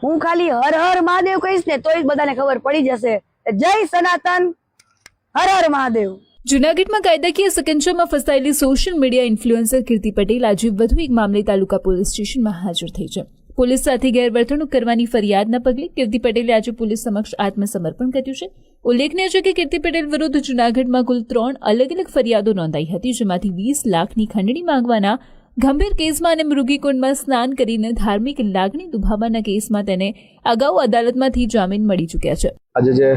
હું ખાલી હર હર મહાદેવ કહીશ ને તોય બધાને ખબર પડી જશે. જય સનાતન, હર હર મહાદેવ. જૂનાગઢમાં કાયદાકીય સકંજામાં ફસાયેલી સોશિયલ મીડિયા ઇન્ફ્લુએન્સર કીર્તિ પટેલ આજે વધુ એક મામલે તાલુકા પોલીસ સ્ટેશનમાં હાજર થઈ છે. પોલીસ સાથે ગેરવર્તણૂક કરવાની ફરિયાદના પગલે કીર્તિ પટેલે આજે પોલીસ સમક્ષ આત્મસમર્પણ કર્યું છે. ઉલ્લેખનીય છે કે કીર્તિ પટેલ વિરુદ્ધ જૂનાગઢમાં કુલ 3 અલગ અલગ ફરિયાદો નોંધાઈ હતી, જેમાંથી 20 લાખની ખંડણી માંગવાના ગંભીર કેસમાં અને મૃગીકુંડમાં સ્નાન કરીને ધાર્મિક લાગણી દુભાવવાના કેસમાં તેને અગાઉ અદાલતમાંથી જામીન મળી ચૂક્યા છે. આજે જે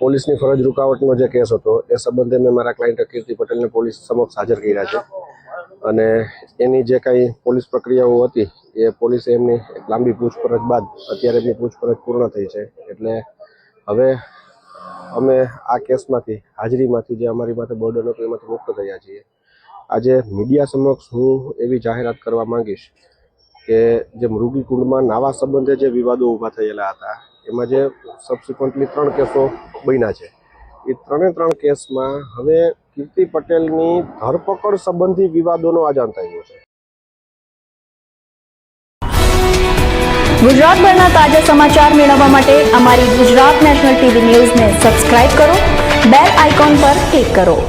પોલીસની ફરજ રૂકાવટનો જે કેસ હતો એ સંબંધે મેં મારા ક્લાયન્ટ કીર્તિ પટેલને પોલીસ સમક્ષ હાજર કર્યા છે અને એની જે કાંઈ પોલીસ પ્રક્રિયાઓ હતી એ પોલીસે એમની એક લાંબી પૂછપરછ બાદ અત્યારે એમની પૂછપરછ પૂર્ણ થઈ છે. એટલે હવે અમે આ કેસમાંથી હાજરીમાંથી જે અમારી માથે બર્ડન હતું એમાંથી મુક્ત થયા છીએ. આજે મીડિયા સમક્ષ હું એવી જાહેરાત કરવા માંગીશ કે જે મૃગીકુંડમાં નાવા સંબંધે જે વિવાદો ઊભા થયેલા હતા એમાં જે સબસિક્વન્ટલી 3 કેસો બન્યા છે એ 3 કેસમાં હવે કીર્તિ પટેલની ધરપકડ સંબંધી વિવાદોનો આજ અંત આવ્યો છે. ગુજરાતભરના તાજા સમાચાર મેળવવા માટે અમારી ગુજરાત નેશનલ ટીવી ન્યૂઝને સબસ્ક્રાઇબ કરો, બેલ આઇકોન પર ક્લિક કરો.